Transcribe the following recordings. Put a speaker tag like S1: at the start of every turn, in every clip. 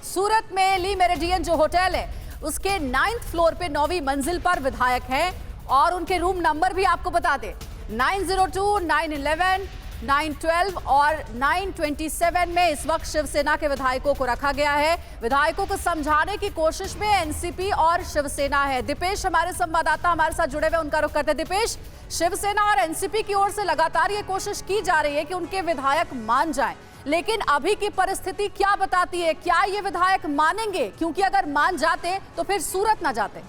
S1: सूरत में ली मेरिडियन जो होटल है उसके 9th फ्लोर पे 9वीं मंजिल पर विधायक हैं और उनके रूम नंबर भी आपको बता दें 902, 911, 912 और 927 में इस वक्त शिवसेना के विधायकों को रखा गया है। विधायकों को समझाने की कोशिश में एनसीपी और शिवसेना है। दीपेश हमारे संवाददाता हमारे साथ जुड़े हुए, उनका रुख करते हैं। दीपेश, शिवसेना और एनसीपी की ओर से लगातार ये कोशिश की जा रही है कि उनके विधायक मान जाएं, लेकिन अभी की परिस्थिति क्या बताती है? क्या ये विधायक मानेंगे? क्योंकि अगर मान जाते तो फिर सूरत ना जाते।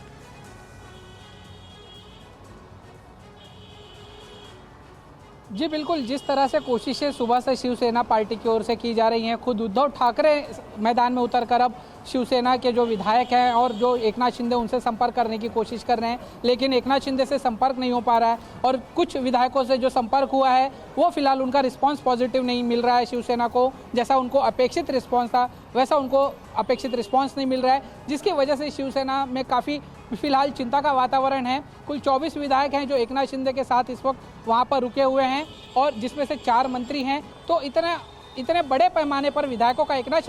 S2: जी बिल्कुल, जिस तरह से कोशिशें सुबह से शिवसेना पार्टी की ओर से की जा रही हैं, खुद उद्धव ठाकरे मैदान में उतरकर अब शिवसेना के जो विधायक हैं और जो एकनाथ शिंदे उनसे संपर्क करने की कोशिश कर रहे हैं, लेकिन एकनाथ शिंदे से संपर्क नहीं हो पा रहा है और कुछ विधायकों से जो संपर्क हुआ है वो फिलहाल उनका रिस्पांस पॉजिटिव नहीं मिल रहा है। शिवसेना को जैसा उनको अपेक्षित रिस्पांस था वैसा उनको अपेक्षित रिस्पांस नहीं मिल रहा है, जिसकी वजह से शिवसेना में काफ़ी फिलहाल चिंता का वातावरण है। कुल 24 विधायक हैं जो एकनाथ शिंदे के साथ इस वक्त वहां पर रुके हुए हैं और जिसमें से 4 मंत्री हैं। तो इतने बड़े पैमाने पर विधायकों का एकनाथ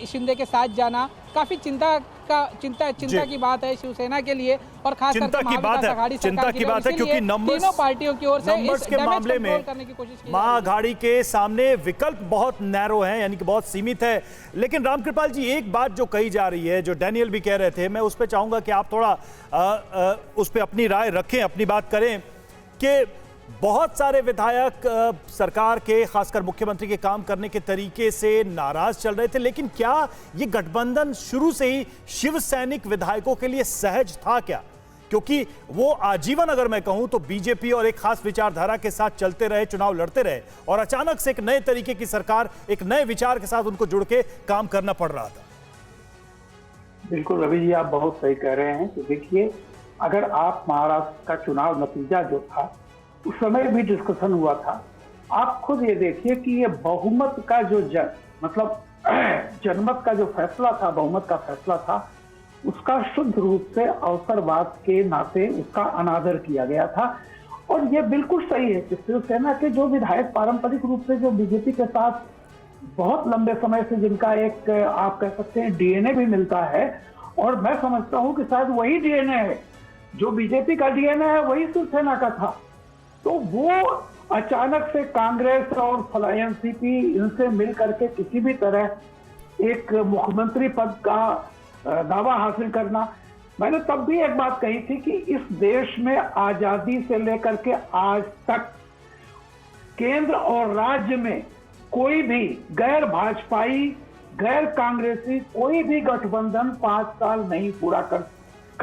S2: शिंदे के साथ जाना काफी चिंता की बात है शिवसेना के लिए और खास
S3: चिंता की बात है क्योंकि
S2: तीनों पार्टियों की ओर से
S3: नंबर्स के मामले में महाअघाड़ी के सामने विकल्प बहुत नैरो हैं, यानी कि बहुत सीमित है। लेकिन रामकृपाल जी, एक बात जो कही जा रही है, जो डैनियल भी कह रहे थे, मैं उस पर चाहूंगा कि आप थोड़ा उस पर अपनी राय रखें, अपनी बात करें कि बहुत सारे विधायक सरकार के, खासकर मुख्यमंत्री के काम करने के तरीके से नाराज चल रहे थे, लेकिन क्या ये गठबंधन शुरू से ही शिव सैनिक विधायकों के लिए सहज था क्या? क्योंकि वो आजीवन, अगर मैं कहूं तो बीजेपी और एक खास विचारधारा के साथ चलते रहे, चुनाव लड़ते रहे और अचानक से एक नए तरीके की सरकार, एक नए विचार के साथ उनको जुड़ के काम करना पड़ रहा था।
S4: बिल्कुल रवि जी, आप बहुत सही कह रहे हैं कि देखिए, अगर आप महाराष्ट्र का चुनाव नतीजा जो था उस समय भी डिस्कशन हुआ था, आप खुद ये देखिए कि ये बहुमत का जो जनमत का जो फैसला था, बहुमत का फैसला था, उसका शुद्ध रूप से अवसरवाद के नाते उसका अनादर किया गया था। और ये बिल्कुल सही है कि शिवसेना के जो विधायक पारंपरिक रूप से जो बीजेपी के साथ बहुत लंबे समय से, जिनका एक आप कह सकते हैं डीएनए भी मिलता है, और मैं समझता हूं कि शायद वही डीएनए है जो बीजेपी का डीएनए है, वही शिवसेना का था। तो वो अचानक से कांग्रेस और एनसीपी इनसे मिल करके किसी भी तरह एक मुख्यमंत्री पद का दावा हासिल करना, मैंने तब भी एक बात कही थी कि इस देश में आजादी से लेकर के आज तक केंद्र और राज्य में कोई भी गैर भाजपाई, गैर कांग्रेसी कोई भी गठबंधन 5 साल नहीं पूरा कर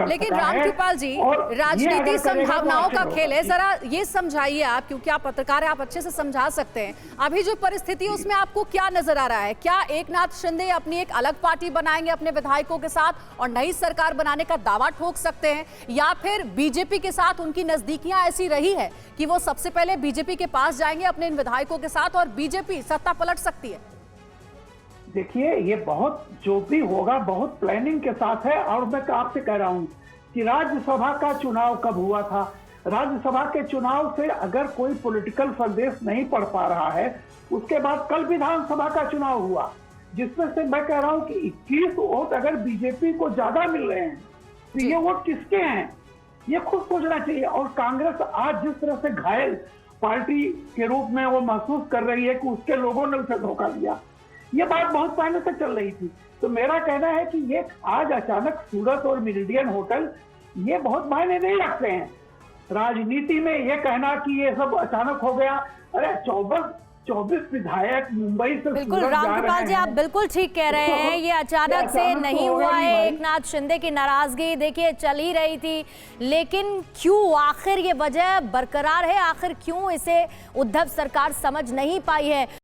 S1: लेकिन रामकृपाल जी, राजनीति संभावनाओं का खेल है, जरा ये समझाइए आप, क्योंकि आप पत्रकार हैं, आप अच्छे से समझा सकते हैं। अभी जो परिस्थिति है उसमें आपको क्या नजर आ रहा है? क्या एकनाथ शिंदे अपनी एक अलग पार्टी बनाएंगे अपने विधायकों के साथ और नई सरकार बनाने का दावा ठोक सकते हैं, या फिर बीजेपी के साथ उनकी नजदीकियां ऐसी रही है कि वो सबसे पहले बीजेपी के पास जाएंगे अपने इन विधायकों के साथ और बीजेपी सत्ता पलट सकती है?
S4: देखिए, ये बहुत जो भी होगा बहुत प्लानिंग के साथ है। और मैं आपसे कह रहा हूं कि राज्यसभा का चुनाव कब हुआ था? राज्यसभा के चुनाव से अगर कोई पॉलिटिकल संदेश नहीं पड़ पा रहा है, उसके बाद कल विधानसभा का चुनाव हुआ, जिसमें से मैं कह रहा हूं कि 21 वोट अगर बीजेपी को ज्यादा मिल रहे हैं तो ये वोट किसके हैं, ये खुद सोचना चाहिए। और कांग्रेस आज जिस तरह से घायल पार्टी के रूप में वो महसूस कर रही है कि उसके लोगों ने उसे धोखा दिया, ये बात बहुत पहले से चल रही थी। तो मेरा कहना है कि ये आज अचानक सूरत और मेरिडियन होटल ये बहुत मायने नहीं रखते हैं राजनीति में। ये कहना कि ये सब अचानक हो गया, अरे 24 विधायक मुंबई से
S5: बिल्कुल रामकृपाल जी, आप बिल्कुल ठीक कह रहे हैं, ये अचानक से नहीं हुआ है। एकनाथ शिंदे की नाराजगी देखिए चल ही रही थी, लेकिन क्यों, आखिर ये वजह बरकरार है, आखिर क्यों इसे उद्धव सरकार समझ नहीं पाई है?